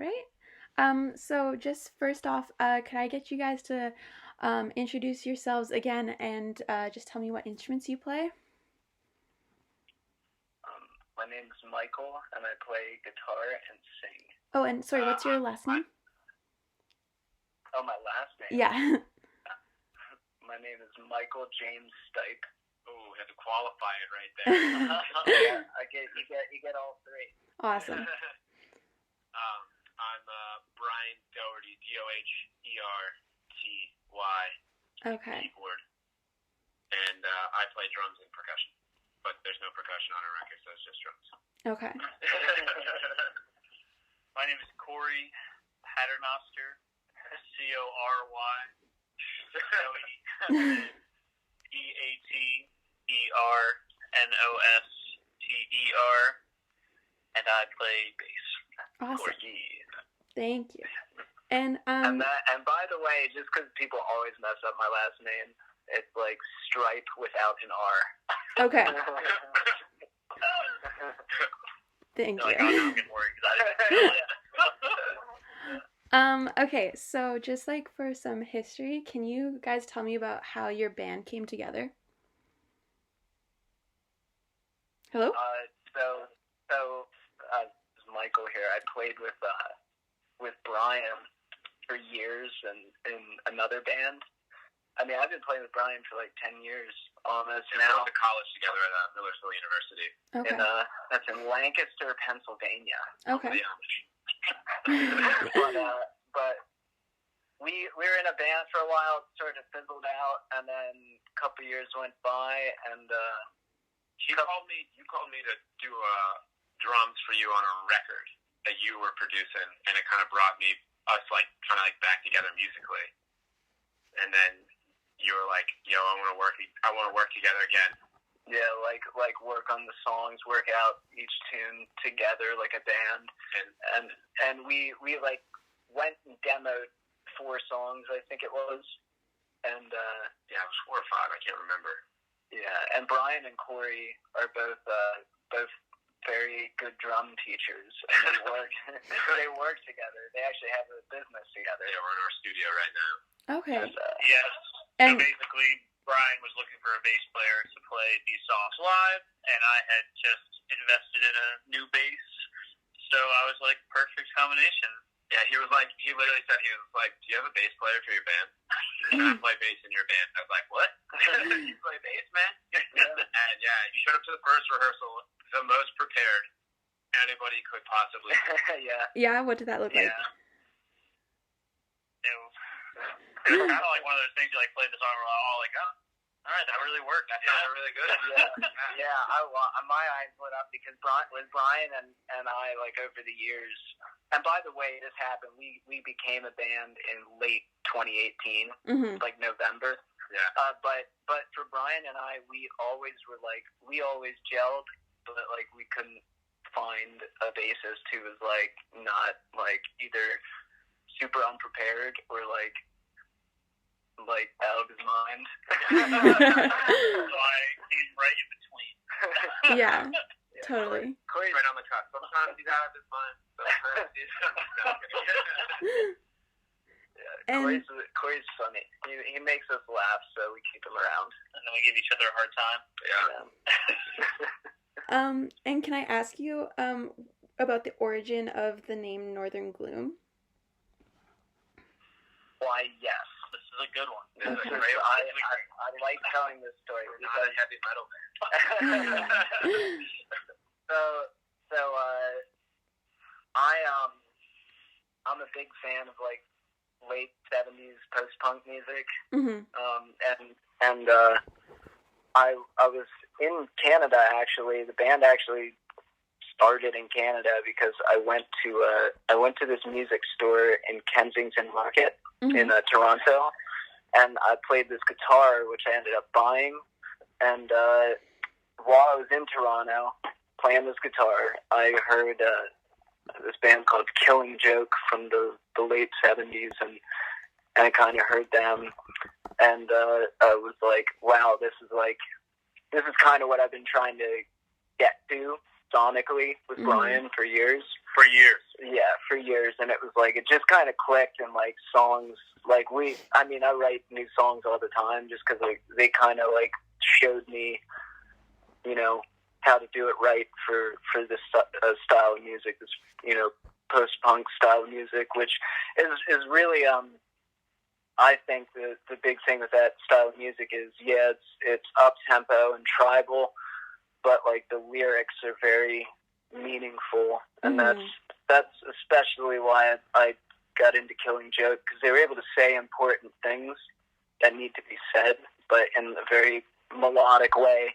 right. So just first off, could I get you guys to introduce yourselves again and just tell me what instruments you play? My name is Michael, and I play guitar and sing. Oh, and sorry, what's your last name? Oh, my last name? Yeah. My name is Michael James Stipe. Oh, we had to qualify it right there. Yeah, you get all three. Awesome. I'm Brian Doherty, Doherty, Okay. keyboard, and I play drums and percussion, but there's no percussion on our record, so it's just drums. Okay. My name is Cory, Paternoster, Cory, Paternoster, and I play bass. Awesome. Cory. Thank you. And and by the way, just because people always mess up my last name, it's like Stripe without an R. Okay. Thank you. Okay, so just like for some history, can you guys tell me about how your band came together? Hello? So Michael here. I played with Brian for years in another band. I mean, I've been playing with Brian for like 10 years almost now. We went to college together at Millersville University. Okay. That's in Lancaster, Pennsylvania. Okay. But we were in a band for a while, sort of fizzled out, and then a couple years went by, and you called me to do drums for you on a record that you were producing, and it kind of brought us kind of back together musically. And then you were like, "Yo, I want to work together again." Yeah, like work on the songs, work out each tune together like a band, and we like went and demoed 4 songs, I think it was, and it was 4 or 5, I can't remember. Yeah, and Brian and Cory are both very good drum teachers, and they work together. They actually have a business together. Yeah, we're in our studio right now. Okay. And, yes. And so basically, Brian was looking for a bass player to play these songs live, and I had just invested in a new bass, so I was like, perfect combination. Yeah, he literally said, do you have a bass player for your band? And I play bass in your band. I was like, what? You play bass, man? Yeah. And yeah, you showed up to the first rehearsal the most prepared anybody could possibly be. Yeah. Yeah, what did that look like? It was kind of like one of those things you play the song and we're all like, oh, all right, that really worked. That sounded really good. Yeah. My eyes lit up because with Brian and I, over the years, and by the way, this happened, we became a band in late 2018, like November. Yeah. But for Brian and I, we always gelled, but we couldn't find a bassist who was not either super unprepared or out of his mind. So I came right in between. Yeah, totally. Cory's right on the cusp. Sometimes he's out of his mind. Sometimes he's Cory's funny. He makes us laugh, so we keep him around. And then we give each other a hard time. Yeah. And can I ask you about the origin of the name Northern Gloom? Why, yes. This is a good one. Okay. I like telling this story. We're not a heavy metal band. I'm a big fan of late 70s post-punk music. Mm-hmm. And I was in Canada actually. The band actually started in Canada because I went to this music store in Kensington Market in Toronto, and I played this guitar which I ended up buying. And while I was in Toronto playing this guitar, I heard this band called Killing Joke from the late 70s, and I kind of heard them, and I was like, wow, this is kind of what I've been trying to get to sonically with Brian for years. For years. Yeah, for years, and it was like it just kind of clicked, and like songs, like I write new songs all the time just because they kind of like showed me, you know, how to do it right for this style of music, this, you know, post-punk style of music, which is really I think the big thing with that style of music is, yeah, it's up-tempo and tribal, but like the lyrics are very meaningful, and that's especially why I got into Killing Joke, because they were able to say important things that need to be said, but in a very melodic way.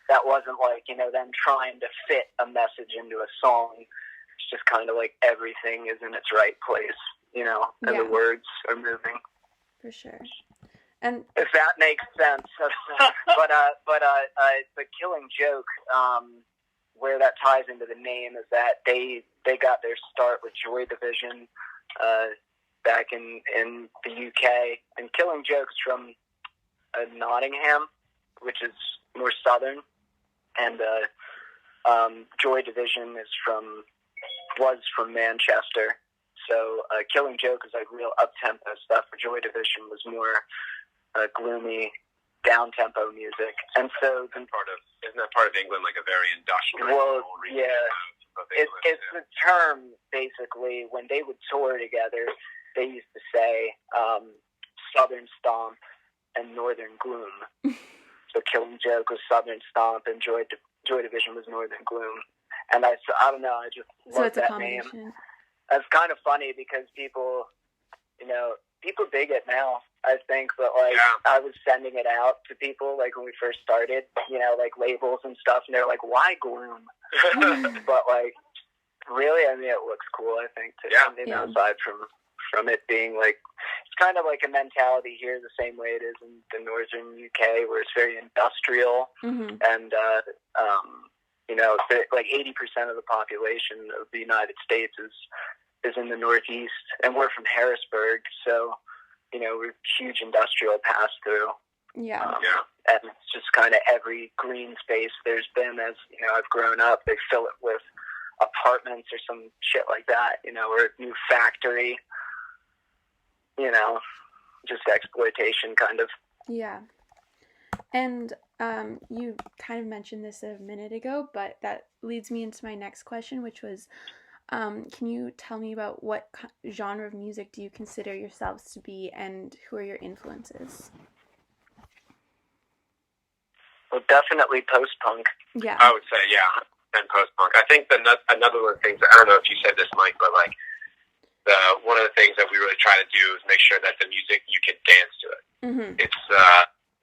That wasn't like, you know, them trying to fit a message into a song. It's just kind of like everything is in its right place, you know, and the words are moving. For sure. And if that makes sense. But Killing Joke, where that ties into the name is that they got their start with Joy Division back in the UK, and Killing Joke's from Nottingham, which is more southern, and Joy Division was from Manchester. So Killing Joke is like real up-tempo stuff. For Joy Division was more gloomy, down-tempo music. And so isn't that part of England like a very industrial? Well, yeah. It's the term, basically. When they would tour together, they used to say Southern Stomp and Northern Gloom. So Killing Joke was Southern Stomp, and Joy Division was Northern Gloom. And I don't know, I just love that name. That's kind of funny because people dig it now, I think, but like I was sending it out to people like when we first started, you know, like labels and stuff, and they're like, "Why Gloom?" But like, really, I mean, it looks cool, I think, too. You know, aside from it being like, it's kind of like a mentality here the same way it is in the northern UK, where it's very industrial, and you know, like 80% of the population of the United States is in the Northeast, and we're from Harrisburg, so, you know, we're huge industrial pass-through. Yeah. And it's just kind of every green space there's been as, you know, I've grown up, they fill it with apartments or some shit like that, you know, or a new factory, you know, just exploitation kind of. Yeah. And you kind of mentioned this a minute ago, but that leads me into my next question, which was, can you tell me about what genre of music do you consider yourselves to be, and who are your influences? Well, definitely post-punk. Yeah. I would say, and post-punk. I think another one of the things, I don't know if you said this, Mike, but like, one of the things that we really try to do is make sure that the music, you can dance to it. It's,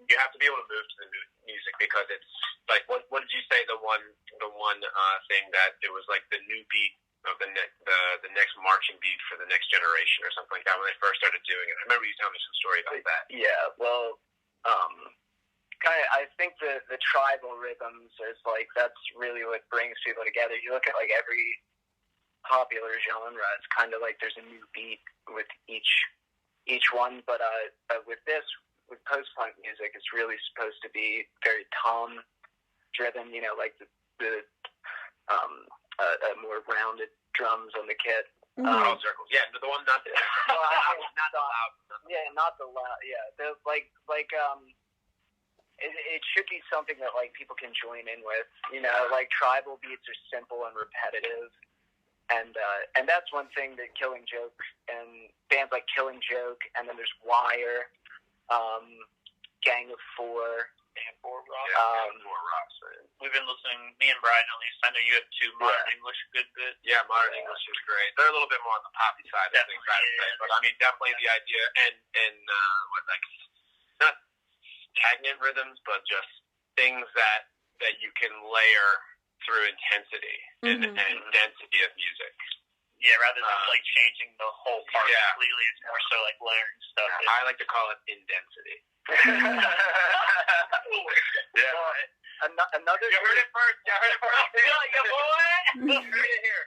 you have to be able to move to the music, because it's like, what did you say, the one thing that it was like the new beat of the next marching beat for the next generation or something like that when they first started doing it. I remember you telling me some story about that. Yeah, well, I think the tribal rhythms is like, that's really what brings people together. You look at like every popular genre, it's kind of like there's a new beat with each one, but with post-punk music, it's really supposed to be very tom driven, you know, like the more rounded drums on the kit. Circles. Yeah, the one not the not the loud. Yeah, not the loud. Yeah, it should be something that like people can join in with. You know, like tribal beats are simple and repetitive, and that's one thing that Killing Joke and bands like Killing Joke, and then there's Wire, Gang of Four. Four Rocks. We've been listening, me and Brian at least. I know you have two, Modern English, good bit. Yeah, Modern English is great. They're a little bit more on the poppy side of things, I would say. But I mean, definitely the idea and what, like, not stagnant rhythms, but just things that you can layer through intensity and density of music. Yeah, rather than like changing the whole part completely, it's more so like layering stuff. Yeah, I like to call it indensity. Another. You heard it first. Yeah, boy. You heard it here.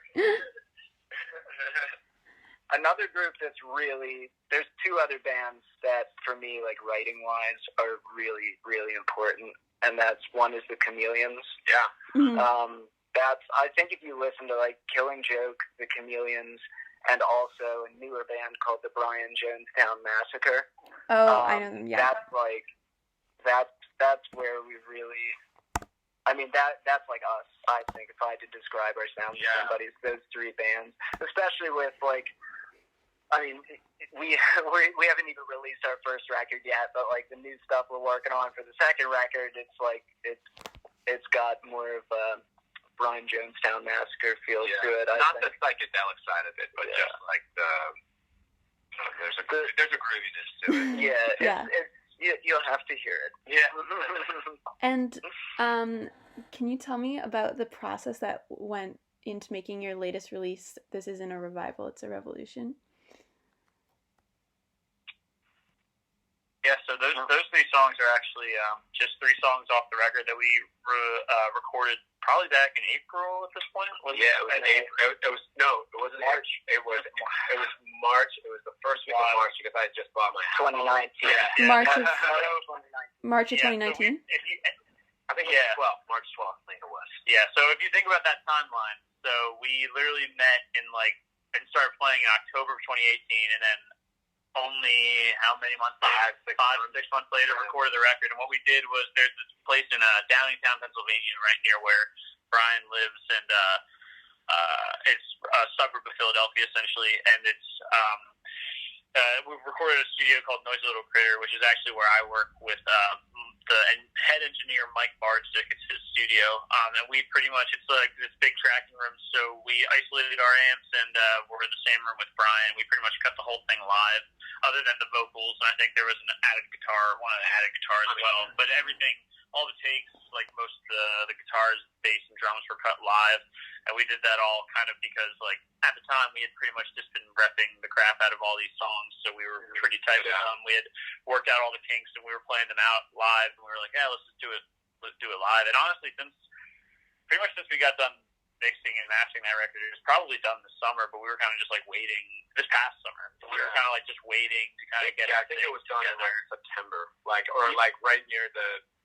Another group that's really, there's two other bands that for me, like writing wise, are really, really important, and that's one is the Chameleons. Yeah. I think if you listen to like Killing Joke, The Chameleons, and also a newer band called the Brian Jonestown Massacre. Oh, I know them. Yeah. That's where we really. I mean, that's like us. I think if I had to describe our sound to somebody, those three bands, especially with like. I mean, we haven't even released our first record yet, but like the new stuff we're working on for the second record, it's like it's got more of a Brian Jonestown Massacre feel to it. Not the psychedelic side of it, but just like there's a grooviness to it. You'll have to hear it. Yeah. And can you tell me about the process that went into making your latest release? This isn't a revival; it's a revolution. Yeah, so those three songs are actually just three songs off the record that we recorded probably back in April at this point. It was in April. It wasn't March. It was March. It was the first week of March because I had just bought my house. 2019. Yeah. March of 2019. So I think it was March 12th. I think it was. Yeah. So if you think about that timeline, so we literally met and started playing in October of 2018, and then only how many months later? 6 months later, recorded the record. And what we did was there's this place in Downingtown, Pennsylvania, right near where Brian lives, and it's a suburb of Philadelphia, essentially. And it's we recorded a studio called Noisy Little Critter, which is actually where I work with the head engineer Mike Bardstick. It's his studio, and we pretty much it's like this big tracking room. So we isolated our amps, and we're in the same room with Brian. We pretty much cut the whole thing live, other than the vocals, and I think there was one of the added guitars as well. But everything, all the takes, like most of the guitars, bass, and drums were cut live, and we did that all kind of because, like, at the time we had pretty much just been repping the crap out of all these songs, so we were pretty tight with them. We had worked out all the kinks, and we were playing them out live, and we were like, yeah, let's do it live. And honestly, since we got done mixing and mastering that record, it was probably done this summer, but we were kind of just like waiting this past summer. We were kind of like just waiting to kind of get it. I think it was done in like September, or right near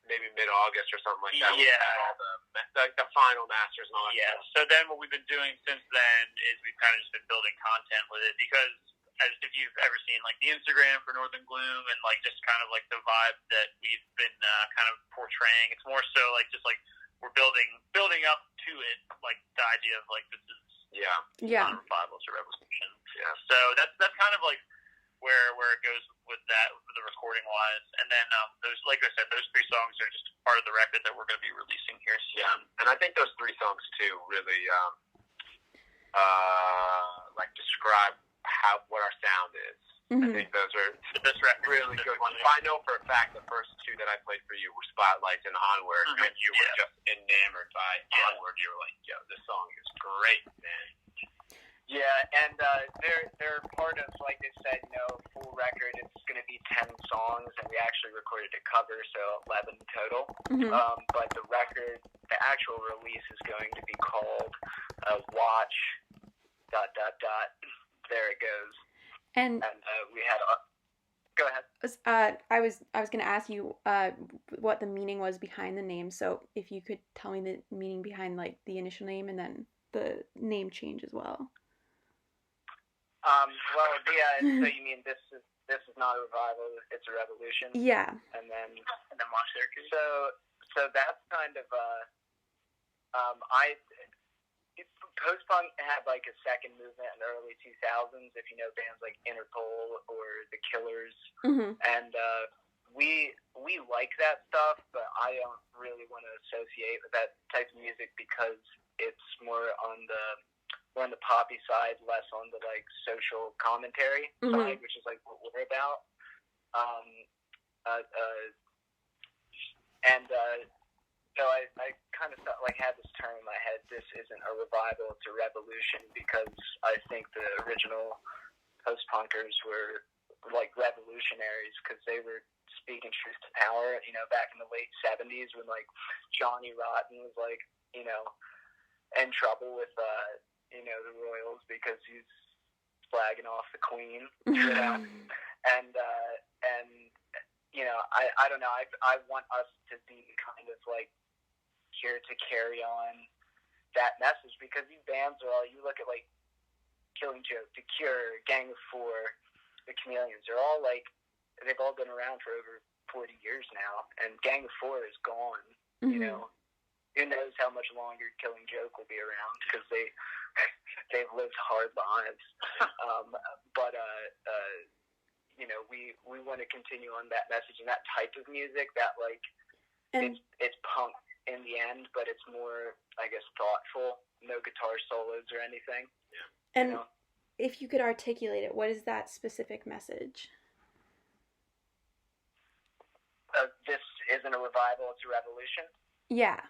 maybe mid-August or something like that. Yeah. All the final masters and all that stuff. So then what we've been doing since then is we've kind of just been building content with it, because as if you've ever seen like the Instagram for Northern Gloom and like just kind of like the vibe that we've been kind of portraying, it's more so like just like we're building up to it, like the idea of like this is not a revival, it's a revolution. Yeah. So that's kind of like where it goes with that, with the recording wise. And then those, like I said, those three songs are just part of the record that we're going to be releasing here soon. Yeah. And I think those three songs too really like describe what our sound is. Mm-hmm. I think those are really good ones. I know for a fact the first two that I played for you were Spotlights and Onward, and you were just enamored by Onward. You were like, yo, this song is great, man. Yeah, and they're part of, like they said, full record. It's going to be 10 songs, and we actually recorded a cover, so 11 total. Mm-hmm. But the record, the actual release is going to be called Watch ... There it goes. And we had go ahead. I was going to ask you what the meaning was behind the name. So if you could tell me the meaning behind like the initial name and then the name change as well. So you mean this is not a revival, it's a revolution? Yeah. And then Watch Their Case. So that's kind of post-punk had like a second movement in the early 2000s, if you know bands like Interpol or The Killers. Mm-hmm. And we like that stuff, but I don't really want to associate with that type of music because it's more on the poppy side, less on the like social commentary side, which is like what we're about. So I kind of felt like I had this term in my head, this isn't a revival, it's a revolution, because I think the original post-punkers were like revolutionaries because they were speaking truth to power, back in the late 70s when like Johnny Rotten was like, in trouble with, the Royals because he's flagging off the Queen, and I don't know, I want us to be kind of like here to carry on that message, because these bands are all, you look at like Killing Joke, The Cure, Gang of Four, The Chameleons, they're all like, they've all been around for over 40 years now, and Gang of Four is gone. You know, who knows how much longer Killing Joke will be around, because they've lived hard lives. But you know, we want to continue on that message and that type of music that, like, it's punk in the end, but it's more, I guess, thoughtful. No guitar solos or anything. And if you could articulate it, what is that specific message? This isn't a revival, it's a revolution. Yeah.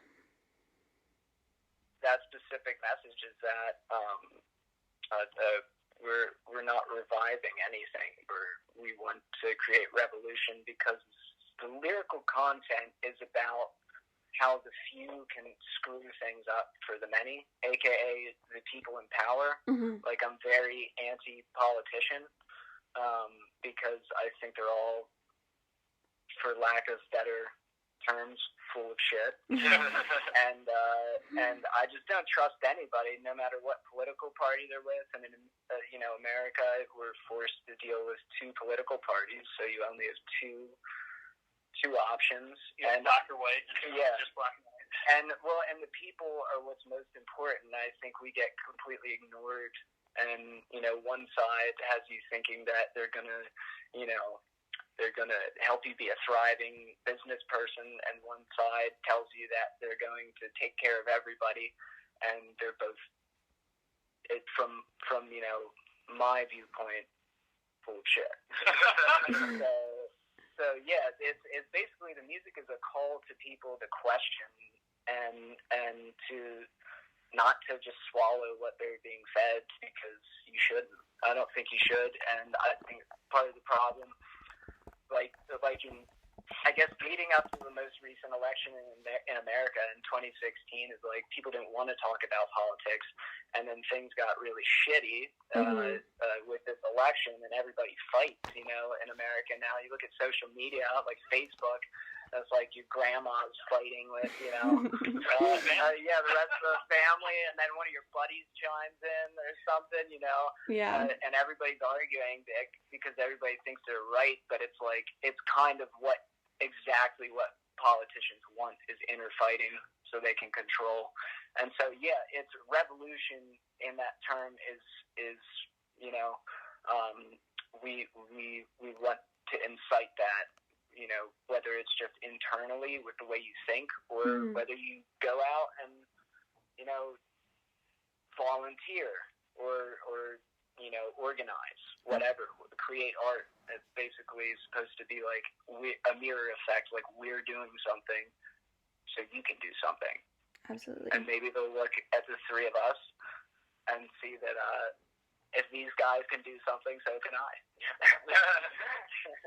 That specific message is that we're not reviving anything. We want to create revolution, because the lyrical content is about how the few can screw things up for the many, aka the people in power. Like, I'm very anti-politician, because I think they're all, for lack of better terms, full of shit. And I just don't trust anybody, no matter what political party they're with. And in America, we're forced to deal with two political parties, so you only have two options. And black or white. Yeah. Just black and white. And the people are what's most important. I think we get completely ignored. And, one side has you thinking that they're gonna help you be a thriving business person, and one side tells you that they're going to take care of everybody, and they're both, from my viewpoint, full of shit. So yeah, it's basically, the music is a call to people to question and to not to just swallow what they're being fed, because you shouldn't. I don't think you should, and I think part of the problem, like in, I guess, leading up to the most recent election in America in 2016, is like, people didn't want to talk about politics, and then things got really shitty with this election, and everybody fights, in America now. You look at social media, like Facebook, that's like your grandma's fighting with, the rest of the family, and then one of your buddies chimes in or something, Yeah. And everybody's arguing because everybody thinks they're right, but it's like, it's kind of exactly what politicians want, is inner fighting, so they can control. And so, yeah, it's revolution in that term is we want to incite that, whether it's just internally with the way you think, or whether you go out and, volunteer or organize, whatever, create art. It's basically supposed to be like a mirror effect, like, we're doing something, so you can do something. Absolutely. And maybe they'll look at the three of us and see that if these guys can do something, so can I.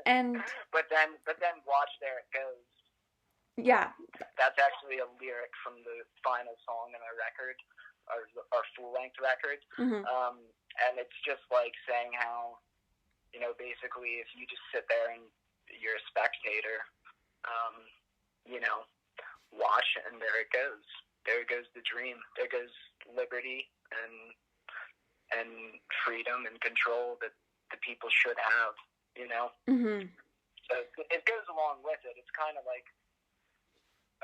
And but then watch There It Goes. Yeah. That's actually a lyric from the final song in our record, our full-length record. And it's just like saying how, basically, if you just sit there and you're a spectator, watch, and there it goes. There goes the dream. There goes liberty and freedom and control that the people should have, So it goes along with it. It's kind of like,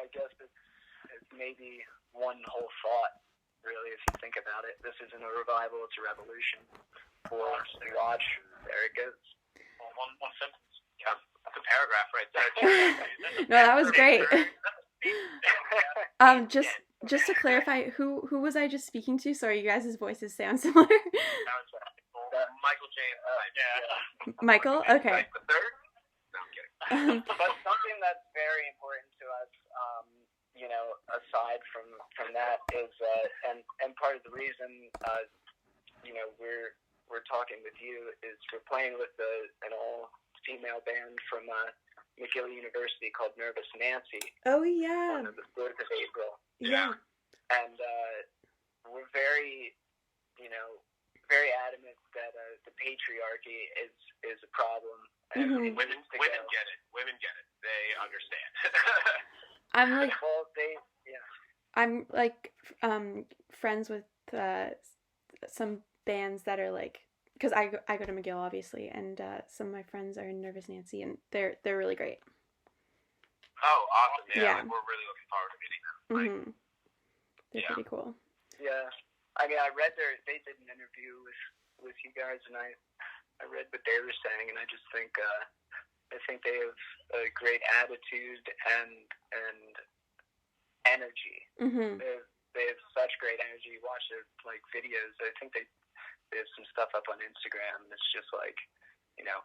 I guess it's maybe one whole thought, really, if you think about it. This isn't a revival, it's a revolution. Or watch, there it goes. Well, one sentence. Yeah, that's a paragraph right there. No, that was great. Just to clarify, who was I just speaking to? Sorry, you guys' voices sound similar. That was Michael James. Yeah. Michael? Okay. The third? No, I'm kidding. But something that's very important to us, aside from that, is and part of the reason we're talking with you is we're playing with an all-female band from McGill University called Nervous Nancy. Oh yeah. On the 4th of April. Yeah. And we're very adamant that the patriarchy is a problem. And women get it. Women get it. They understand. I'm like, well, I'm like friends with some bands that are like, because I go to McGill obviously, and some of my friends are in Nervous Nancy, and they're really great. Oh, awesome! Yeah, Yeah. like, we're really looking forward to meeting them. Like, They're pretty cool. Yeah, I mean, they did an interview with you guys, and I read what they were saying, and I just think they have a great attitude and energy. They have such great energy. You watch their like videos. I think they have some stuff up on Instagram. It's just like,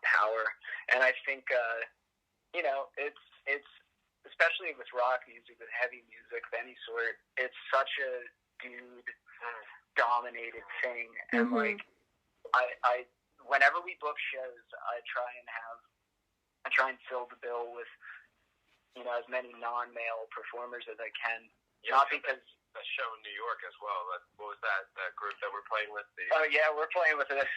power. And I think it's especially with rock music, with heavy music of any sort. It's such a dude dominated thing. And like I whenever we book shows, I try and fill the bill with as many non-male performers as I can. Yeah, not because a show in New York as well. What was that group that we're playing with? We're playing with a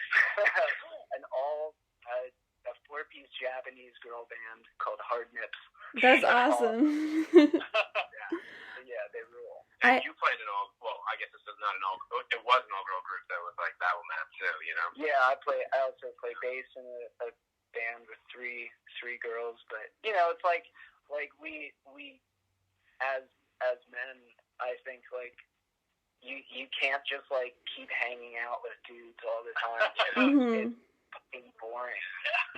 4-piece Japanese girl band called Hard Nips. That's awesome. Yeah, they rule. And you played it all. Well, I guess it was an all-girl group that was like Battleman too. Yeah, I also play bass in a band with three girls, but it's like we as men, I think like you can't just like keep hanging out with dudes all the time. It's fucking boring.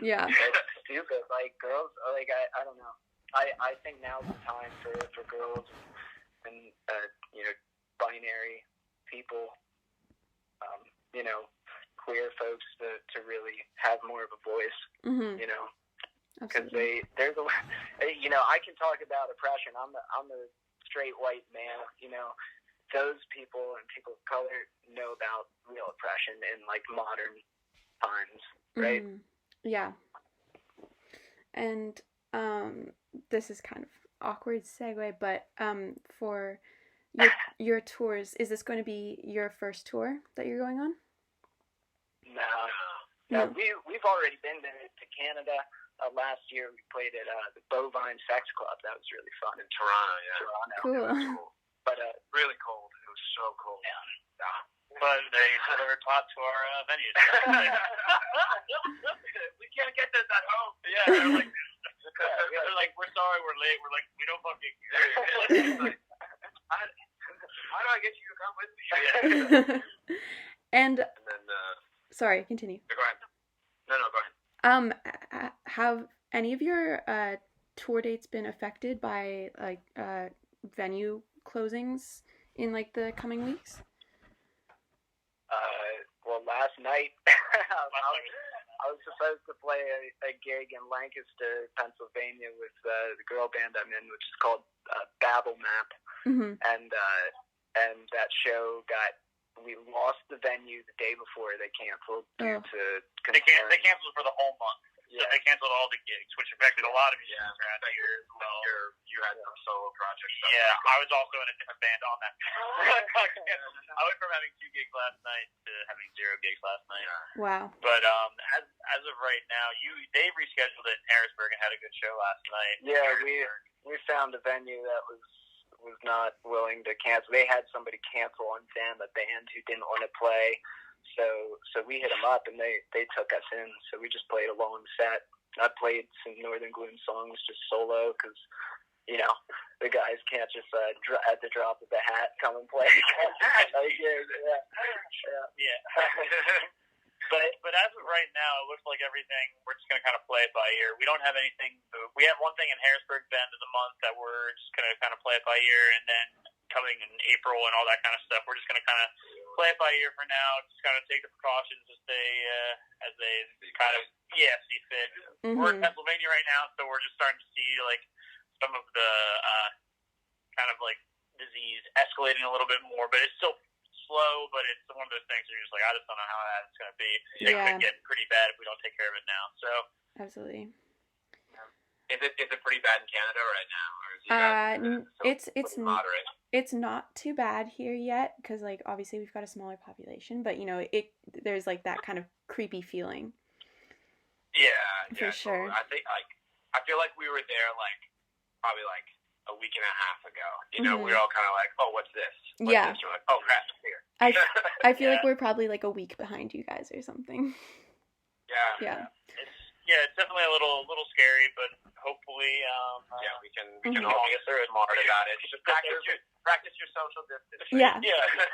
Yeah. It's stupid. Like girls, like I don't know. I think now's the time for girls and binary people, queer folks to really have more of a voice. Because there's I can talk about oppression. I'm the straight white male. Those people and people of color know about real oppression in like modern times, right? Yeah. And this is kind of awkward segue, but for your tours, is this going to be your first tour that you're going on? No. We've already been to Canada. Last year we played at the Bovine Sex Club. That was really fun in Toronto. Yeah. Cool. Cool. But really cold. It was so cold. Yeah. But they delivered pot to our venues. We can't get this at home. Yeah, they're like, we're sorry, we're late. We're like, we don't fucking care. How do I get you to come with me? And then, sorry, continue. Go ahead. No, go ahead. Have any of your tour dates been affected by like venue closings in like the coming weeks? Well, last night I was supposed to play a gig in Lancaster, Pennsylvania with the girl band I'm in, which is called Babble Map. And that show we lost the venue the day before they canceled due to concerns. They canceled for the whole month. So they canceled all the gigs, which affected a lot of musicians around here as well. You had some solo projects. Yeah, I was also in a different band on that. I went from having 2 gigs last night to having 0 gigs last night. Yeah. Wow. But as of right now, they rescheduled it in Harrisburg and had a good show last night. Yeah, we found a venue that was not willing to cancel. They had somebody cancel on them, a band who didn't want to play. So we hit them up and they took us in. So we just played a long set. I played some Northern Gloom songs just solo because the guys can't just at the drop of the hat come and play. Yeah. But as of right now, it looks like everything, we're just going to kind of play it by ear. We don't have anything. We have one thing in Harrisburg, the end of the month, that we're just going to kind of play it by ear, and then coming in April and all that kind of stuff, we're just going to kind of play it by ear for now, just kind of take the precautions as they kind of see fit. We're in Pennsylvania right now, so we're just starting to see like some of the kind of like disease escalating a little bit more, but it's still slow. But it's one of those things where you're just like, I just don't know how bad it's going to be. It could get pretty bad if we don't take care of it now. So absolutely. Is it pretty bad in Canada right now, or is it's moderate? It's not too bad here yet because like obviously we've got a smaller population, but there's like that kind of creepy feeling. Yeah, for sure. I think I feel like we were there like probably like a week and a half ago. You know, we were all kind of like, oh, what's this? What's Yeah. this? We're like, oh, crap, it's here. I feel like we're probably like a week behind you guys or something. Yeah. It's definitely a little scary, but hopefully, we can all get smart about it. Just practice your social distance. Yeah.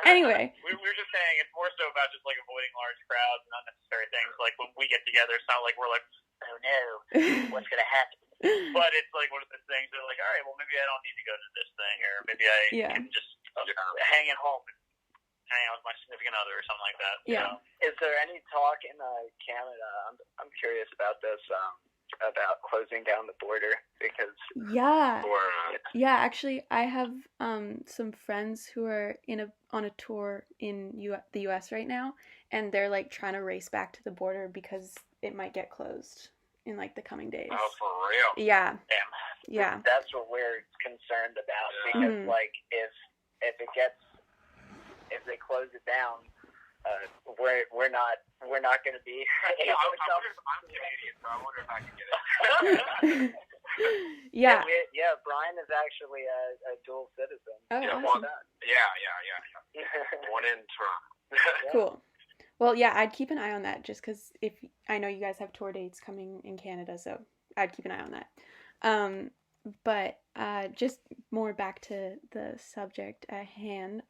Anyway, we were just saying it's more so about just like avoiding large crowds and unnecessary things. Like when we get together, it's not like we're like, oh no, what's gonna happen? But it's like one of those things that like, all right, well maybe I don't need to go to this thing, or maybe I can just hang at home and hang out with my significant other or something like that. Yeah. Is there any talk in Canada? I'm curious about this. About closing down the border because actually I have some friends who are on a tour in the US right now, and they're like trying to race back to the border because it might get closed in like the coming days. Oh, for real? Yeah. Damn. Yeah. That's what we're concerned about because like if they close it down, we're not going to be. I'm Canadian, so I wonder if I can get it. Yeah. Brian is actually a dual citizen. Oh, awesome. Yeah. One in Toronto. Cool. Well, yeah, I'd keep an eye on that just because I know you guys have tour dates coming in Canada, so I'd keep an eye on that. But just more back to the subject at hand.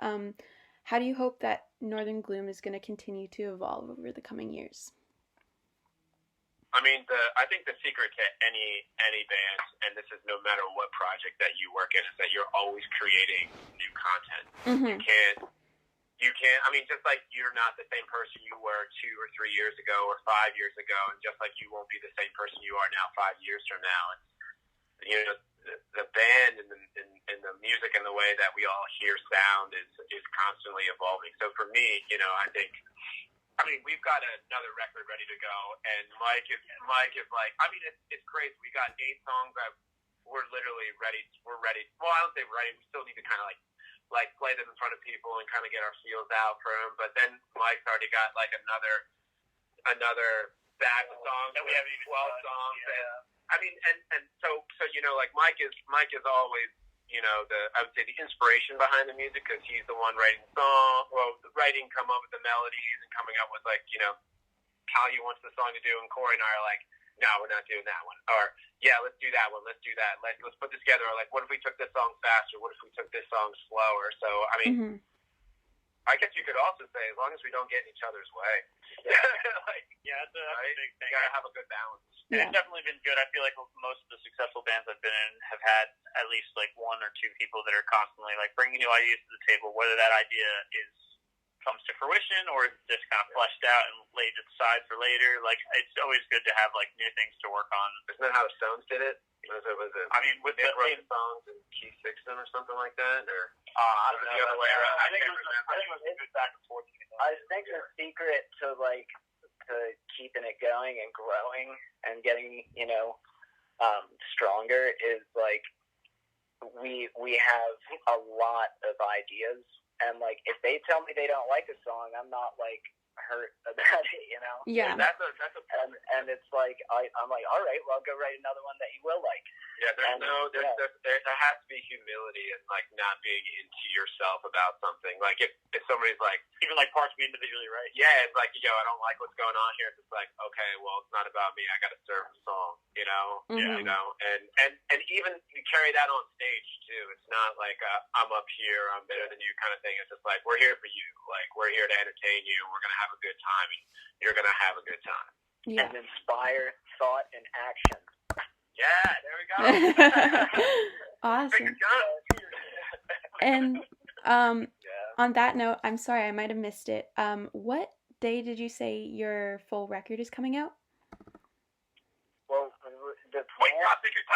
How do you hope that Northern Gloom is going to continue to evolve over the coming years? I mean, I think the secret to any band, and this is no matter what project that you work in, is that you're always creating new content. You can't, I mean, just like you're not the same person you were 2 or 3 years ago or 5 years ago, and just like you won't be the same person you are now 5 years from now. And, you know, the band and the music and the way that we all hear sound is constantly evolving. So for me, you know, I mean, we've got another record ready to go, and Mike is like, I mean, it's crazy. We got 8 songs that we're literally ready. We're ready. Well, I don't say ready. We still need to kind of like play them in front of people and kind of get our feels out for them. But then Mike's already got like another batch of songs. That we haven't even 12 songs. Yeah. I mean, and so you know, like Mike is always, you know, I would say the inspiration behind the music because he's the one writing come up with the melodies and coming up with like, you know, how he wants the song to do, and Cory and I are like, no, we're not doing that one, or yeah, let's do that one, let's do that, let's put this together, or like, what if we took this song faster, what if we took this song slower? So I mean, I guess you could also say, as long as we don't get in each other's way. That's a big thing. You gotta have a good balance. And it's definitely been good. I feel like most of the successful bands I've been in have had at least like 1 or 2 people that are constantly like bringing new ideas to the table, whether that idea comes to fruition or it's just kind of fleshed out and laid aside for later. Like, it's always good to have like new things to work on. Isn't that how the Stones did it? Was it? I mean, with Nick wrote the songs and Keith fixed them or something like that, or I don't know. The other way around. I think it was a good back and forth. I think the secret to keeping it going and growing and getting, you know, stronger is like we have a lot of ideas, and like if they tell me they don't like a song, I'm not like hurt about it, you know. Yeah. That's a and it's like I'm like, all right, well, I'll go write another one that you will like. Yeah, there has to be humility and like not being into yourself about something. Like if somebody's like, even like parts we individually write. Yeah, it's like, yo, I don't like what's going on here. It's like, okay, well, it's not about me. I got to serve the song, you know. You know, and even you carry that on stage too. It's not like I'm up here, I'm better than you kind of thing. It's just like, we're here for you. Like, we're here to entertain you. We're gonna have a good time, and you're gonna have a good time. Yeah. And inspire thought and action. Yeah, there we go. Awesome. And on that note, I'm sorry, I might have missed it. What day did you say your full record is coming out? Well, top secret.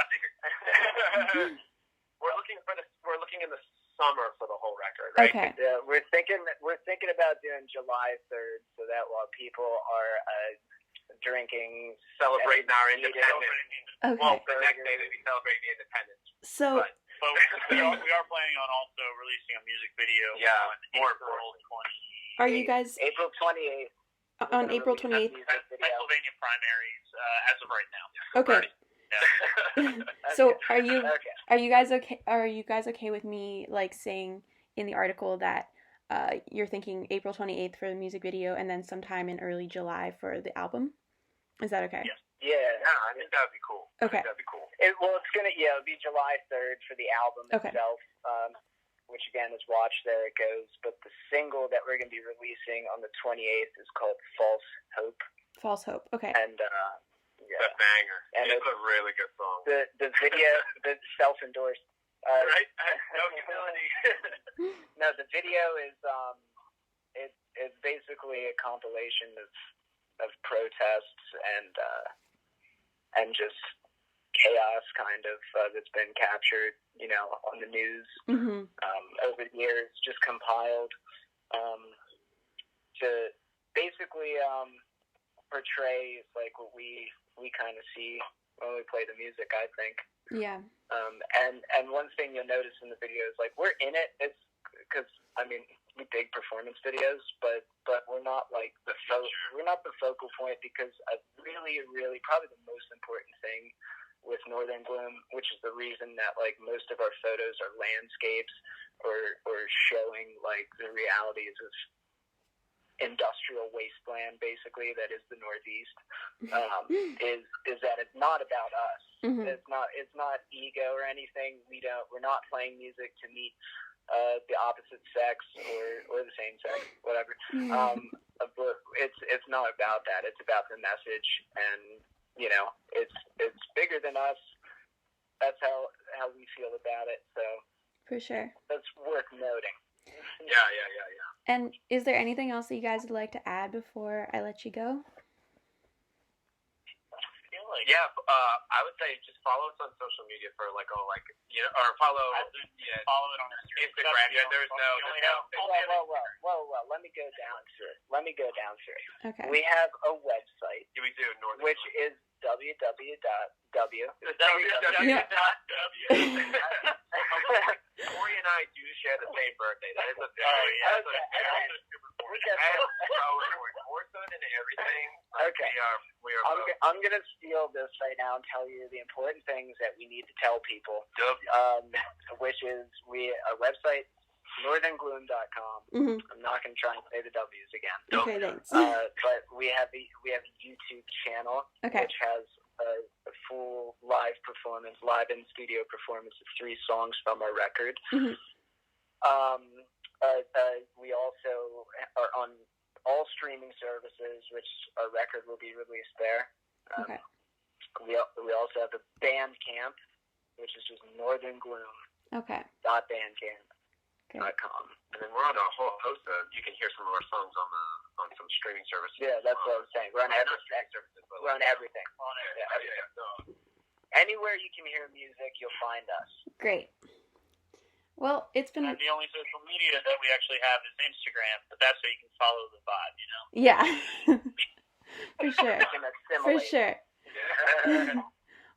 We're looking in the summer for the whole record, right? Okay. Yeah, we're thinking about doing July 3rd, so that while people are drinking, celebrating our independence. Okay. Well, the next day they'll be celebrating the independence. So. But we are planning on also releasing a music video. Yeah, more April 20. Are you guys April 28th? On April 28th. Pennsylvania primaries as of right now. Okay. Yeah. So are Are you guys okay? Are you guys okay with me like saying in the article that you're thinking April 28th for the music video and then sometime in early July for the album? Is that okay? Yes. Yeah, I think that'd be cool. Okay. I think that'd be cool. it'll be July 3rd for the album Okay. itself, which again is Watch There It Goes. But the single that we're going to be releasing on the 28th is called False Hope. False Hope. Okay. And It's a banger. And it's a really good song. the video, the self-endorsed. Right? No humility. No, the video is it's basically a compilation of protests and just chaos kind of that's been captured, on the news over the years, just compiled to basically portray like what we kind of see when we play the music, I think. Yeah. And one thing you'll notice in the video is like we're in it. It's because we dig performance videos, but we're not like we're not the focal point, because I really probably the most important thing with Northern Gloom, which is the reason that like most of our photos are landscapes or showing like the realities of industrial wasteland, basically, that is the Northeast, is that it's not about us. It's not ego or anything. We're not playing music to meet the opposite sex or the same sex, whatever. But it's not about that. It's about the message, and it's bigger than us. That's how we feel about it. So For sure. that's worth noting. Yeah. And is there anything else that you guys would like to add before I let you go? Yeah, I would say just follow us on social media for or follow. Follow it on Instagram. Yeah, there's no. Whoa. Let me go down through. Okay. We have a website, We do Northern which is www. Cory and I do share the same birthday. That is a More so than everything. Okay. We are. I'm gonna steal this right now and tell you the important things that we need to tell people. Which is our website, northerngloom.com. I'm not gonna try and say the W's again. Okay, thanks. But we have a YouTube channel, Okay. which has a full live in studio performance of 3 songs from our record. We also are on all streaming services, which our record will be released there. Okay. We also have a Bandcamp, which is just northerngloom.bandcamp.com. Okay. And then we're on a whole host of. You can hear some of our songs on some streaming services. Yeah, that's what I was saying. We're on everything. We're on everything. Anywhere you can hear music, you'll find us. Great. Well, it's been... The only social media that we actually have is Instagram, but that's so you can follow the vibe, Yeah. For sure. For sure. Yeah.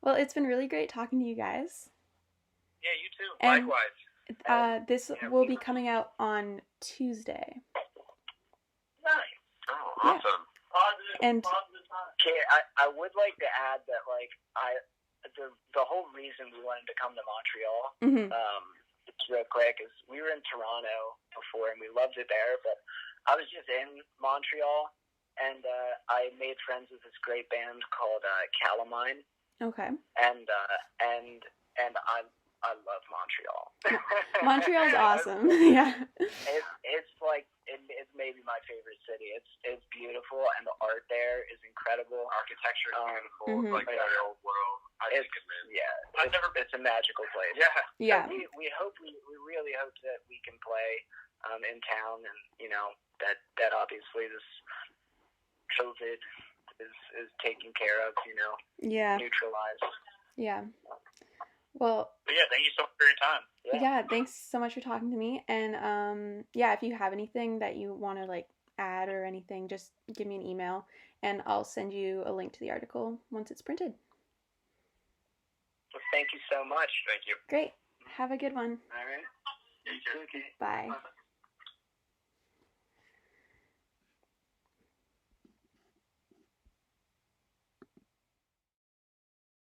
Well, it's been really great talking to you guys. Yeah, you too. And likewise. this will be coming out on Tuesday. Nice. Oh, awesome. And Okay, I would like to add that the whole reason we wanted to come to Montreal, just real quick, is we were in Toronto before and we loved it there, but I was just in Montreal and I made friends with this great band called Calamine. Okay. And I love Montreal. Montreal's awesome. Yeah. It's like it's maybe my favorite city. It's beautiful, and the art there is incredible. Architecture is beautiful. It's like very old world. I've never been. It's a magical place. Yeah. So we really hope that we can play in town, and that obviously this COVID is taken care of. Yeah. Neutralized. Yeah. Well, yeah, thank you so much for your time. Yeah, thanks so much for talking to me. And if you have anything that you want to add or anything, just give me an email and I'll send you a link to the article once it's printed. Well, thank you so much. Thank you. Great. Have a good one. All right. You too. Bye.